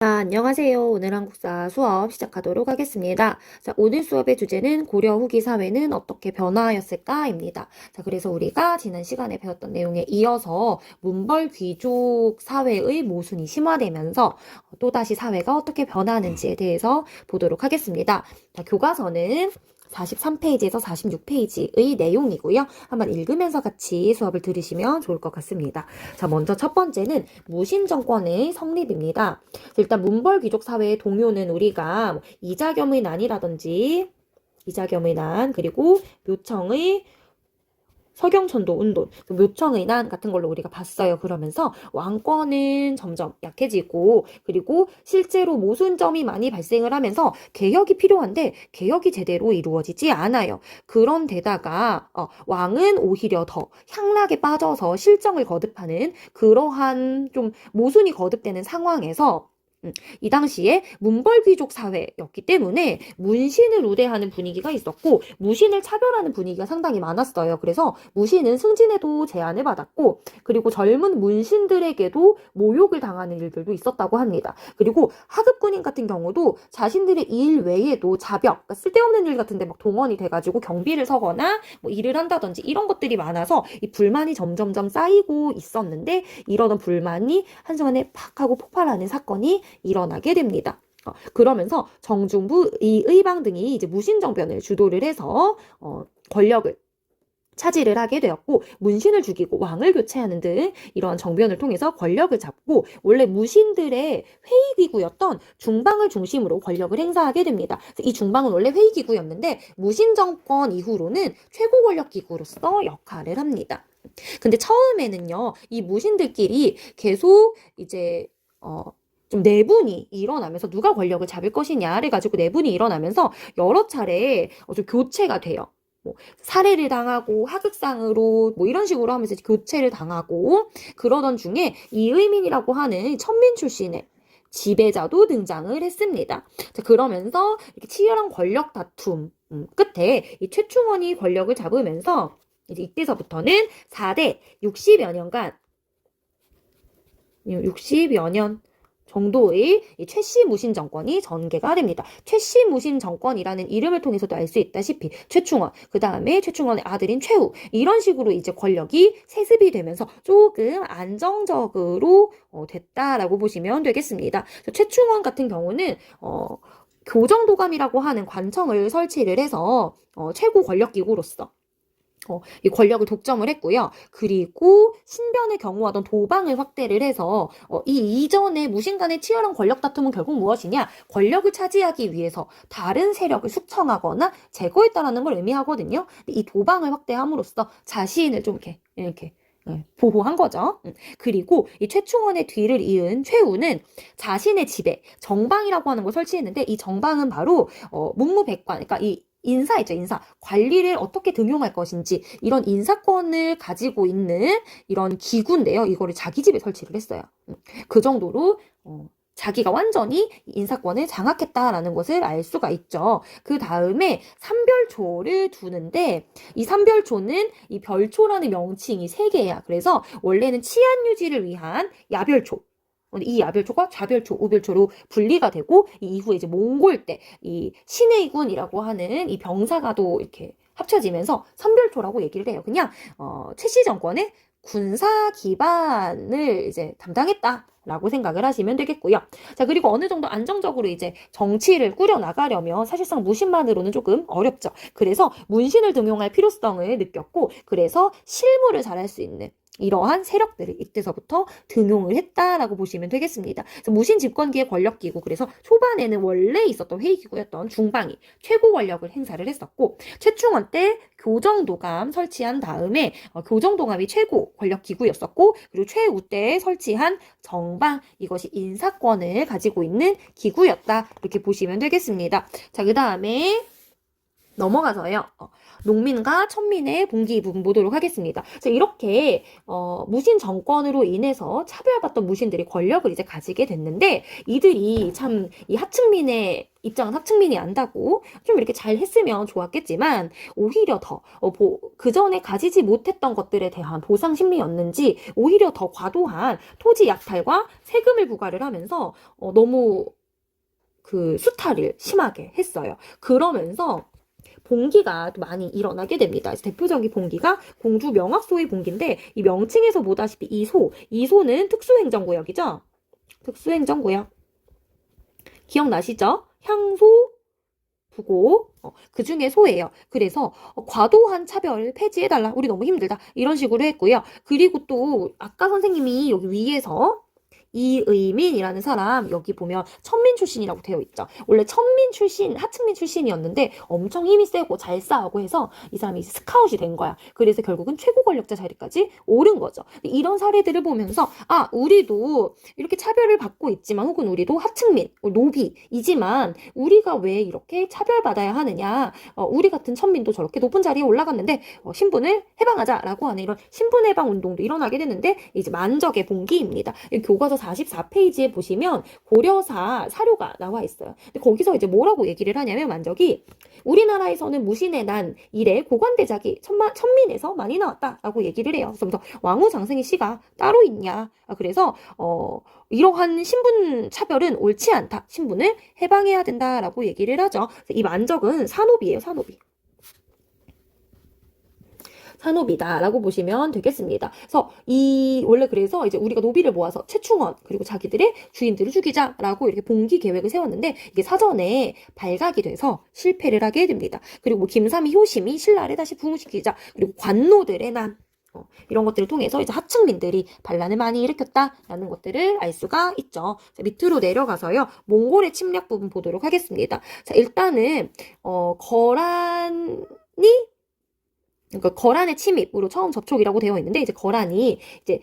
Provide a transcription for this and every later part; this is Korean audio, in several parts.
안녕하세요. 오늘 한국사 수업 시작하도록 하겠습니다. 자, 오늘 수업의 주제는 고려 후기 사회는 어떻게 변화하였을까입니다. 자, 그래서 우리가 지난 시간에 배웠던 내용에 이어서 문벌 귀족 사회의 모순이 심화되면서 또다시 사회가 어떻게 변하는지에 대해서 보도록 하겠습니다. 자, 교과서는 43페이지에서 46페이지의 내용이고요. 한번 읽으면서 같이 수업을 들으시면 좋을 것 같습니다. 자, 먼저 첫 번째는 무신정권의 성립입니다. 일단 문벌 귀족 사회의 동요는 우리가 이자겸의 난이라든지 이자겸의 난 그리고 묘청의 서경천도 운동, 묘청의 난 같은 걸로 우리가 봤어요. 그러면서 왕권은 점점 약해지고 그리고 실제로 모순점이 많이 발생을 하면서 개혁이 필요한데 개혁이 제대로 이루어지지 않아요. 그런 데다가 왕은 오히려 더 향락에 빠져서 실정을 거듭하는 그러한 좀 모순이 거듭되는 상황에서 이 당시에 문벌귀족 사회였기 때문에 문신을 우대하는 분위기가 있었고 무신을 차별하는 분위기가 상당히 많았어요. 그래서 무신은 승진에도 제한을 받았고 그리고 젊은 문신들에게도 모욕을 당하는 일들도 있었다고 합니다. 그리고 하급 군인 같은 경우도 자신들의 일 외에도 자벽, 그러니까 쓸데없는 일 같은데 막 동원이 돼가지고 경비를 서거나 뭐 일을 한다든지 이런 것들이 많아서 이 불만이 점점점 쌓이고 있었는데 이러던 불만이 한순간에 팍 하고 폭발하는 사건이 일어나게 됩니다. 그러면서 정중부, 의방 등이 이제 무신정변을 주도를 해서 권력을 차지를 하게 되었고 문신을 죽이고 왕을 교체하는 등 이러한 정변을 통해서 권력을 잡고 원래 무신들의 회의기구였던 중방을 중심으로 권력을 행사하게 됩니다. 이 중방은 원래 회의기구였는데 무신정권 이후로는 최고 권력기구로서 역할을 합니다. 근데 처음에는요, 이 무신들끼리 계속 이제 좀 내분이 일어나면서 누가 권력을 잡을 것이냐를 가지고 내분이 일어나면서 여러 차례 좀 교체가 돼요. 뭐 살해를 당하고 하극상으로 뭐 이런 식으로 하면서 교체를 당하고 그러던 중에 이의민이라고 하는 천민 출신의 지배자도 등장을 했습니다. 자, 그러면서 이렇게 치열한 권력 다툼 끝에 이 최충원이 권력을 잡으면서 이제 이때서부터는 4대 60여 년간 60여 년 정도의 최씨 무신 정권이 전개가 됩니다. 최씨 무신 정권이라는 이름을 통해서도 알 수 있다시피 최충원, 그 다음에 최충원의 아들인 최후 이런 식으로 이제 권력이 세습이 되면서 조금 안정적으로 됐다라고 보시면 되겠습니다. 최충원 같은 경우는 교정도감이라고 하는 관청을 설치를 해서 최고 권력기구로서 이 권력을 독점을 했고요. 그리고 신변의 경우와는 도방을 확대를 해서 이 이전의 무신간의 치열한 권력 다툼은 결국 무엇이냐? 권력을 차지하기 위해서 다른 세력을 숙청하거나 제거했다라는 걸 의미하거든요. 이 도방을 확대함으로써 자신을 좀 이렇게 보호한 거죠. 그리고 이 최충원의 뒤를 이은 최우는 자신의 집에 정방이라고 하는 걸 설치했는데 이 정방은 바로 문무백관, 그러니까 이 인사 있죠, 인사. 관리를 어떻게 등용할 것인지 이런 인사권을 가지고 있는 이런 기구인데요. 이거를 자기 집에 설치를 했어요. 그 정도로 자기가 완전히 인사권을 장악했다라는 것을 알 수가 있죠. 그 다음에 삼별초를 두는데 이 삼별초는 이 별초라는 명칭이 3개야. 그래서 원래는 치안 유지를 위한 야별초. 이 야별초가 좌별초, 우별초로 분리가 되고 이 이후에 이제 몽골 때 이 신해군이라고 하는 이 병사가도 이렇게 합쳐지면서 삼별초라고 얘기를 해요. 그냥 최씨 정권의 군사 기반을 이제 담당했다라고 생각을 하시면 되겠고요. 자, 그리고 어느 정도 안정적으로 이제 정치를 꾸려 나가려면 사실상 무신만으로는 조금 어렵죠. 그래서 문신을 등용할 필요성을 느꼈고 그래서 실무를 잘할 수 있는 이러한 세력들을 이때서부터 등용을 했다라고 보시면 되겠습니다. 그래서 무신 집권기의 권력기구, 그래서 초반에는 원래 있었던 회의기구였던 중방이 최고 권력을 행사를 했었고 최충원 때 교정도감 설치한 다음에 교정도감이 최고 권력기구였었고 그리고 최우 때 설치한 정방, 이것이 인사권을 가지고 있는 기구였다 이렇게 보시면 되겠습니다. 자, 그 다음에 넘어가서요. 농민과 천민의 봉기 부분 보도록 하겠습니다. 그래서 이렇게 무신 정권으로 인해서 차별받던 무신들이 권력을 이제 가지게 됐는데 이들이 참 이 하층민의 입장은 하층민이 안다고 좀 이렇게 잘 했으면 좋았겠지만 오히려 더 그 전에 가지지 못했던 것들에 대한 보상 심리였는지 오히려 더 과도한 토지 약탈과 세금을 부과를 하면서 너무 그 수탈을 심하게 했어요. 그러면서 봉기가 많이 일어나게 됩니다. 대표적인 봉기가 공주 명학소의 봉기인데 이 명칭에서 보다시피 이 소는 특수행정구역이죠. 특수행정구역. 기억나시죠? 향소, 부고 그 중에 소예요. 그래서 과도한 차별을 폐지해달라. 우리 너무 힘들다. 이런 식으로 했고요. 그리고 또 아까 선생님이 여기 위에서 이의민이라는 사람 여기 보면 천민 출신이라고 되어 있죠. 원래 천민 출신, 하층민 출신이었는데 엄청 힘이 세고 잘 싸우고 해서 이 사람이 스카웃이 된 거야. 그래서 결국은 최고 권력자 자리까지 오른 거죠. 이런 사례들을 보면서 우리도 이렇게 차별을 받고 있지만 혹은 우리도 하층민, 노비이지만 우리가 왜 이렇게 차별받아야 하느냐. 우리 같은 천민도 저렇게 높은 자리에 올라갔는데 신분을 해방하자라고 하는 이런 신분 해방 운동도 일어나게 됐는데 이제 만적의 봉기입니다. 교과서 44페이지에 보시면 고려사 사료가 나와 있어요. 근데 거기서 이제 뭐라고 얘기를 하냐면 만적이 우리나라에서는 무신의 난 이래 고관대작이 천민에서 많이 나왔다라고 얘기를 해요. 그래서 왕후장생의 시가 따로 있냐. 그래서 이러한 신분 차별은 옳지 않다. 신분을 해방해야 된다라고 얘기를 하죠. 이 만적은 산업이에요. 산업이다라고 보시면 되겠습니다. 그래서 그래서 이제 우리가 노비를 모아서 최충원 그리고 자기들의 주인들을 죽이자라고 이렇게 봉기 계획을 세웠는데 이게 사전에 발각이 돼서 실패를 하게 됩니다. 그리고 김삼이 효심이 신라를 다시 부흥시키자 그리고 관노들의 난 이런 것들을 통해서 이제 하층민들이 반란을 많이 일으켰다라는 것들을 알 수가 있죠. 자, 밑으로 내려가서요. 몽골의 침략 부분 보도록 하겠습니다. 자, 일단은 그러니까 거란의 침입으로 처음 접촉이라고 되어 있는데 이제 거란이 이제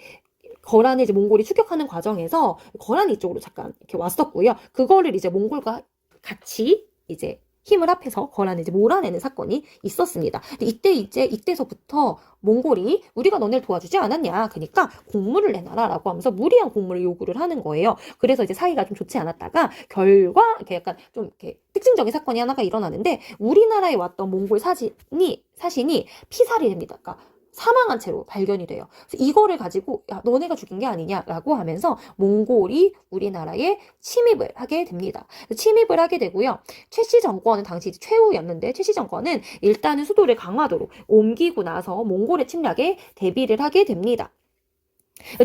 몽골이 추격하는 과정에서 거란이 이쪽으로 잠깐 이렇게 왔었고요. 그거를 이제 몽골과 같이 이제 힘을 합해서 거란을 이제 몰아내는 사건이 있었습니다. 근데 이때서부터 몽골이 우리가 너네를 도와주지 않았냐. 그러니까 공물을 내놔라라고 하면서 무리한 공물을 요구를 하는 거예요. 그래서 이제 사이가 좀 좋지 않았다가 이렇게 약간 좀 이렇게 특징적인 사건이 하나가 일어나는데 우리나라에 왔던 몽골 사신이 피살이 됩니다. 그러니까 사망한 채로 발견이 돼요. 그래서 이거를 가지고 야 너네가 죽인 게 아니냐라고 하면서 몽골이 우리나라에 침입을 하게 됩니다. 침입을 하게 되고요. 최씨 정권은 당시 최후였는데 최씨 정권은 일단은 수도를 강화도로 옮기고 나서 몽골의 침략에 대비를 하게 됩니다.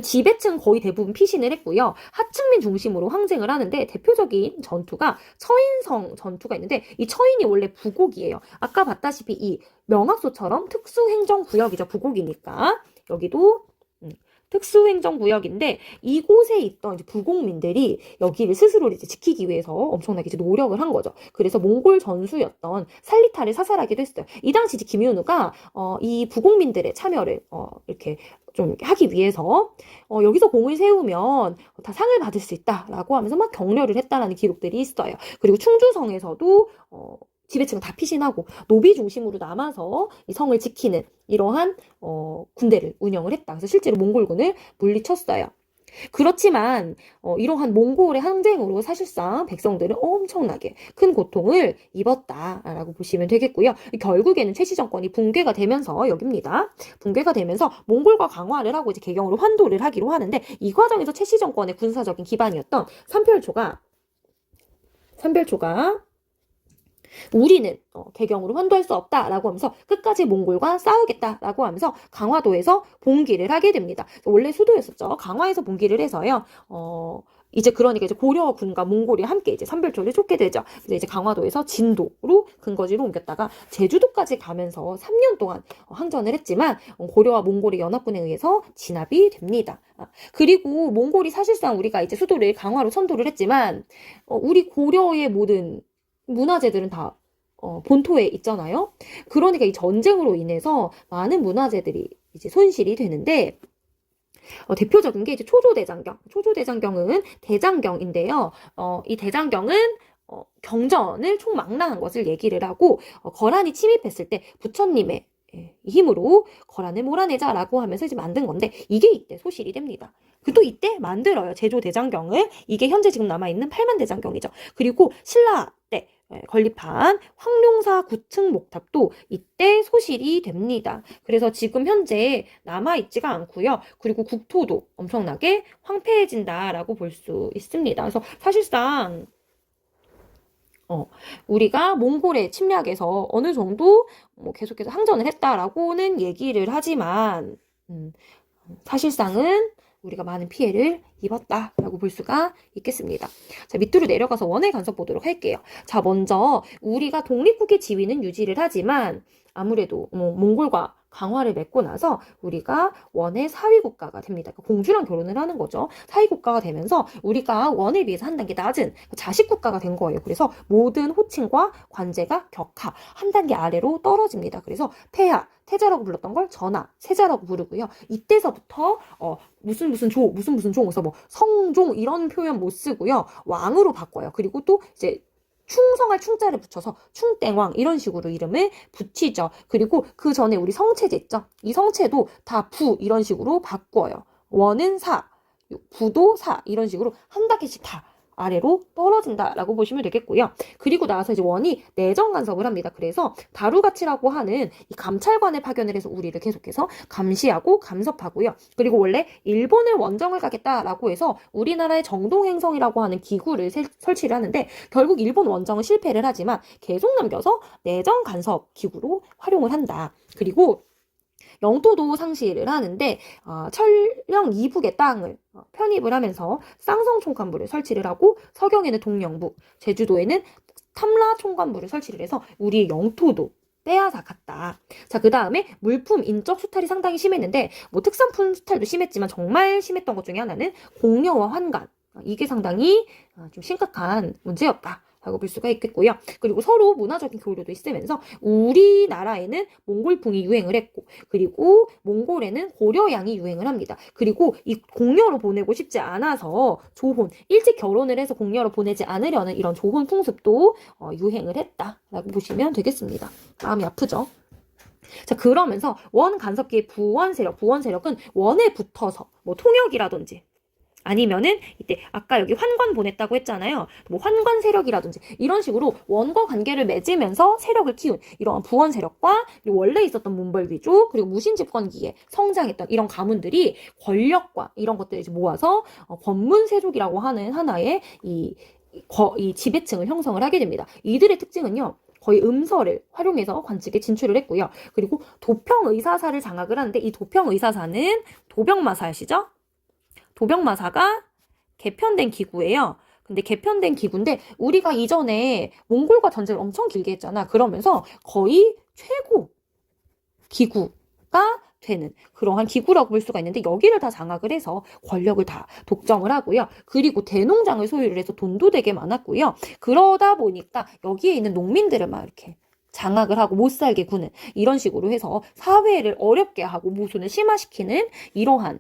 지배층 거의 대부분 피신을 했고요. 하층민 중심으로 항쟁을 하는데 대표적인 전투가 처인성 전투가 있는데 이 처인이 원래 부곡이에요. 아까 봤다시피 이 명학소처럼 특수행정구역이죠. 부곡이니까. 여기도 특수행정구역인데 이곳에 있던 이제 부곡민들이 여기를 스스로 이제 지키기 위해서 엄청나게 이제 노력을 한 거죠. 그래서 몽골 전수였던 살리타를 사살하기도 했어요. 이 당시 이제 김윤우가 이 부곡민들의 참여를 이렇게 좀 하기 위해서 여기서 공을 세우면 다 상을 받을 수 있다라고 하면서 막 격려를 했다라는 기록들이 있어요. 그리고 충주성에서도 지배층은 다 피신하고 노비 중심으로 남아서 이 성을 지키는 이러한 군대를 운영을 했다. 그래서 실제로 몽골군을 물리쳤어요. 그렇지만 이러한 몽골의 항쟁으로 사실상 백성들은 엄청나게 큰 고통을 입었다라고 보시면 되겠고요. 결국에는 최씨 정권이 붕괴가 되면서 여기입니다. 붕괴가 되면서 몽골과 강화를 하고 이제 개경으로 환도를 하기로 하는데 이 과정에서 최씨 정권의 군사적인 기반이었던 삼별초가 우리는 개경으로 환도할 수 없다라고 하면서 끝까지 몽골과 싸우겠다라고 하면서 강화도에서 봉기를 하게 됩니다. 원래 수도였었죠. 강화에서 봉기를 해서요. 그러니까 이제 고려군과 몽골이 함께 이제 삼별초를 쫓게 되죠. 그래서 이제 강화도에서 진도로 근거지로 옮겼다가 제주도까지 가면서 3년 동안 항전을 했지만 고려와 몽골의 연합군에 의해서 진압이 됩니다. 그리고 몽골이 사실상 우리가 이제 수도를 강화로 선도를 했지만 우리 고려의 모든 문화재들은 다 본토에 있잖아요. 그러니까 이 전쟁으로 인해서 많은 문화재들이 이제 손실이 되는데 대표적인 게 이제 초조대장경. 초조대장경은 대장경인데요. 이 대장경은 경전을 총망라한 것을 얘기를 하고 거란이 침입했을 때 부처님의 힘으로 거란을 몰아내자라고 하면서 이제 만든 건데 이게 이때 소실이 됩니다. 또 이때 만들어요. 제조대장경을. 이게 현재 지금 남아있는 8만대장경이죠. 그리고 신라 때 건립한 황룡사 9층 목탑도 이때 소실이 됩니다. 그래서 지금 현재 남아있지가 않고요. 그리고 국토도 엄청나게 황폐해진다라고 볼 수 있습니다. 그래서 사실상 우리가 몽골의 침략에서 어느 정도 계속해서 항전을 했다라고는 얘기를 하지만 사실상은 우리가 많은 피해를 입었다라고 볼 수가 있겠습니다. 자, 밑으로 내려가서 원의 간섭 보도록 할게요. 자, 먼저 우리가 독립국의 지위는 유지를 하지만 아무래도 몽골과 강화를 맺고 나서 우리가 원의 사위국가가 됩니다. 그러니까 공주랑 결혼을 하는 거죠. 사위국가가 되면서 우리가 원에 비해서 한 단계 낮은 자식국가가 된 거예요. 그래서 모든 호칭과 관제가 격하, 한 단계 아래로 떨어집니다. 그래서 폐하, 태자라고 불렀던 걸 전하, 세자라고 부르고요. 이때서부터 무슨 종, 그래서 뭐 성종 이런 표현 못 쓰고요. 왕으로 바꿔요. 그리고 또 이제 충성할 충자를 붙여서 충땡왕 이런 식으로 이름을 붙이죠. 그리고 그 전에 우리 성체제 있죠. 이 성체도 다 부 이런 식으로 바꿔요. 원은 사, 부도 사 이런 식으로 한 단계씩 다 아래로 떨어진다라고 보시면 되겠고요. 그리고 나서 이제 원이 내정 간섭을 합니다. 그래서 다루가치라고 하는 이 감찰관을 파견을 해서 우리를 계속해서 감시하고 감섭하고요. 그리고 원래 일본을 원정을 가겠다라고 해서 우리나라의 정동행성이라고 하는 기구를 설치를 하는데 결국 일본 원정은 실패를 하지만 계속 남겨서 내정 간섭 기구로 활용을 한다. 그리고 영토도 상실을 하는데 철령 이북의 땅을 편입을 하면서 쌍성총관부를 설치를 하고 서경에는 동령부, 제주도에는 탐라총관부를 설치를 해서 우리의 영토도 빼앗아 갔다. 자, 그 다음에 물품 인적 수탈이 상당히 심했는데 뭐 특산품 수탈도 심했지만 정말 심했던 것 중에 하나는 공여와 환관. 이게 상당히 좀 심각한 문제였다. 라고 볼 수가 있겠고요. 그리고 서로 문화적인 교류도 있으면서 우리나라에는 몽골풍이 유행을 했고 그리고 몽골에는 고려양이 유행을 합니다. 그리고 이 공여로 보내고 싶지 않아서 조혼, 일찍 결혼을 해서 공여로 보내지 않으려는 이런 조혼 풍습도 유행을 했다라고 보시면 되겠습니다. 마음이 아프죠? 자, 그러면서 원 간섭기의 부원 세력은 원에 붙어서 뭐 통역이라든지 아니면은 이때 아까 여기 환관 보냈다고 했잖아요. 뭐 환관 세력이라든지 이런 식으로 원과 관계를 맺으면서 세력을 키운 이러한 부원 세력과 원래 있었던 문벌귀족 그리고 무신집권기에 성장했던 이런 가문들이 권력과 이런 것들을 이제 모아서 권문세족이라고 하는 하나의 이 지배층을 형성을 하게 됩니다. 이들의 특징은요. 거의 음서를 활용해서 관측에 진출을 했고요. 그리고 도평의사사를 장악을 하는데 이 도평의사사는 도병마사 아시죠? 도병마사가 개편된 기구예요. 근데 개편된 기구인데 우리가 이전에 몽골과 전쟁을 엄청 길게 했잖아. 그러면서 거의 최고 기구가 되는 그러한 기구라고 볼 수가 있는데 여기를 다 장악을 해서 권력을 다 독점을 하고요. 그리고 대농장을 소유를 해서 돈도 되게 많았고요. 그러다 보니까 여기에 있는 농민들을 막 이렇게 장악을 하고 못 살게 구는 이런 식으로 해서 사회를 어렵게 하고 모순을 심화시키는 이러한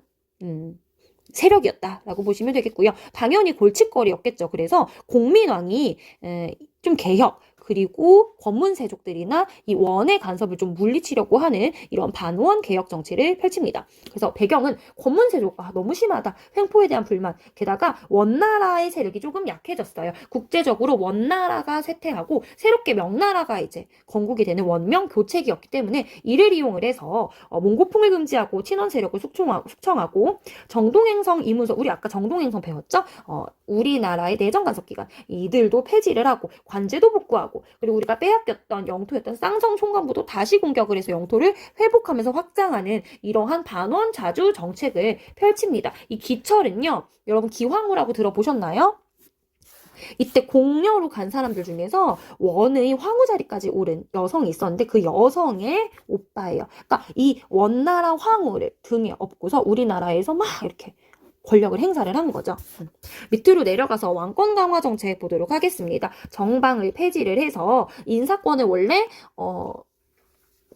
세력이었다라고 보시면 되겠고요. 당연히 골칫거리였겠죠. 그래서 공민왕이 좀 개혁 그리고 권문세족들이나 이 원의 간섭을 좀 물리치려고 하는 이런 반원 개혁 정치를 펼칩니다. 그래서 배경은 권문세족 너무 심하다. 횡포에 대한 불만. 게다가 원나라의 세력이 조금 약해졌어요. 국제적으로 원나라가 쇠퇴하고 새롭게 명나라가 이제 건국이 되는 원명 교체기였기 때문에 이를 이용을 해서 몽고풍을 금지하고 친원 세력을 숙청하고 정동행성 이문서 우리 아까 정동행성 배웠죠? 우리나라의 내정 간섭 기관 이들도 폐지를 하고 관제도 복구하고 그리고 우리가 빼앗겼던 영토였던 쌍성 총관부도 다시 공격을 해서 영토를 회복하면서 확장하는 이러한 반원 자주 정책을 펼칩니다. 이 기철은요, 여러분 기황후라고 들어보셨나요? 이때 공녀로 간 사람들 중에서 원의 황후 자리까지 오른 여성이 있었는데 그 여성의 오빠예요. 그러니까 이 원나라 황후를 등에 업고서 우리나라에서 막 이렇게 권력을 행사를 한 거죠. 밑으로 내려가서 왕권 강화 정책 보도록 하겠습니다. 정방을 폐지를 해서 인사권을 원래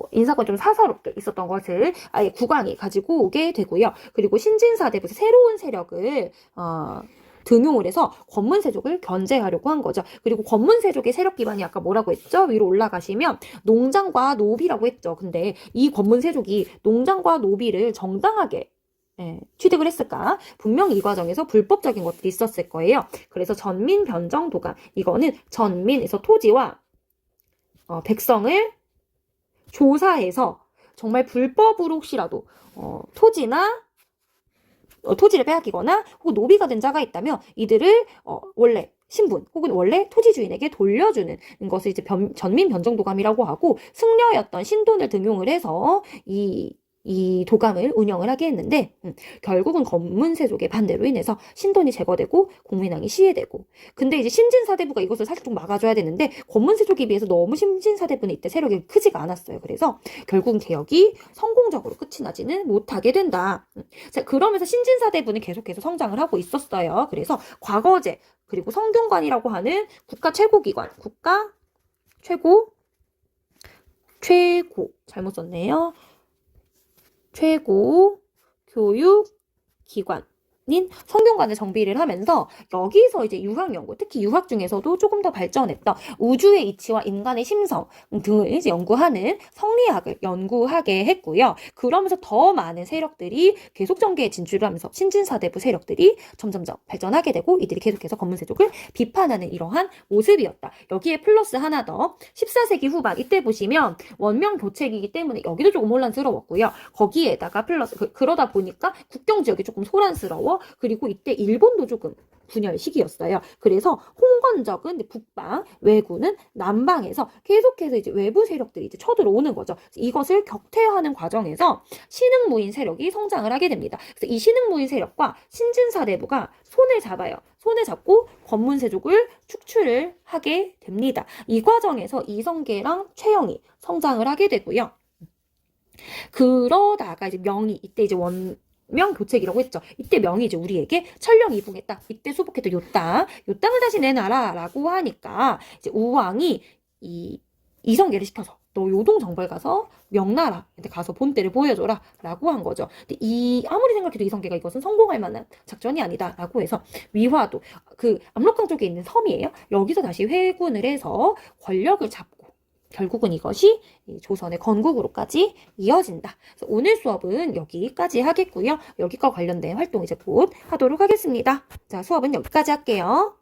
인사권이 좀 사사롭게 있었던 것을 아예 국왕이 가지고 오게 되고요. 그리고 신진사대부터 새로운 세력을 등용을 해서 권문세족을 견제하려고 한 거죠. 그리고 권문세족의 세력 기반이 아까 뭐라고 했죠? 위로 올라가시면 농장과 노비라고 했죠. 근데 이 권문세족이 농장과 노비를 정당하게 취득을 했을까? 분명히 이 과정에서 불법적인 것들이 있었을 거예요. 그래서 전민 변정 도감, 이거는 전민에서 토지와 백성을 조사해서 정말 불법으로 혹시라도 토지를 빼앗기거나 혹은 노비가 된 자가 있다면 이들을 원래 신분 혹은 원래 토지 주인에게 돌려주는 것을 이제 전민 변정도감이라고 하고, 승려였던 신돈을 등용을 해서 이 도감을 운영을 하게 했는데, 결국은 권문세족의 반대로 인해서 신돈이 제거되고 공민왕이 시해되고, 근데 이제 신진사대부가 이것을 사실 좀 막아줘야 되는데 권문세족에 비해서 너무 신진사대부는 이때 세력이 크지가 않았어요. 그래서 결국은 개혁이 성공적으로 끝이 나지는 못하게 된다. 자, 그러면서 신진사대부는 계속해서 성장을 하고 있었어요. 그래서 과거제 그리고 성균관이라고 하는 국가 최고기관, 국가 최고 잘못 썼네요. 최고 교육 기관인 성균관을 정비를 하면서 여기서 이제 유학 연구, 특히 유학 중에서도 조금 더 발전했던 우주의 이치와 인간의 심성 등을 이제 연구하는 성리학을 연구하게 했고요. 그러면서 더 많은 세력들이 계속 정계에 진출을 하면서 신진사대부 세력들이 점점점 발전하게 되고, 이들이 계속해서 권문세족을 비판하는 이러한 모습이었다. 여기에 플러스 하나 더, 14세기 후반 이때 보시면 원명 교체기이기 때문에 여기도 조금 혼란스러웠고요. 거기에다가 플러스 그러다 보니까 국경 지역이 조금 소란스러워. 그리고 이때 일본도 조금 분열 시기였어요. 그래서 홍건적은 북방, 왜구는 남방에서 계속해서 이제 외부 세력들이 이제 쳐들어오는 거죠. 이것을 격퇴하는 과정에서 신흥무인 세력이 성장을 하게 됩니다. 그래서 이 신흥무인 세력과 신진사대부가 손을 잡아요. 손을 잡고 권문세족을 축출을 하게 됩니다. 이 과정에서 이성계랑 최영이 성장을 하게 되고요. 그러다가 이제 명이, 이때 이제 원명 교체기라고 했죠. 이때 명이 이제 우리에게 천령 이붕했다. 이때 수복했던 요 땅을 다시 내놔라라고 하니까 이제 우왕이 이성계를 시켜서 너 요동 정벌 가서 명나라한테 가서 본때를 보여줘라 라고 한 거죠. 근데 아무리 생각해도 이성계가 이것은 성공할 만한 작전이 아니다 라고 해서 위화도, 그 압록강 쪽에 있는 섬이에요. 여기서 다시 회군을 해서 권력을 잡고 결국은 이것이 조선의 건국으로까지 이어진다. 그래서 오늘 수업은 여기까지 하겠고요. 여기과 관련된 활동 이제 곧 하도록 하겠습니다. 자, 수업은 여기까지 할게요.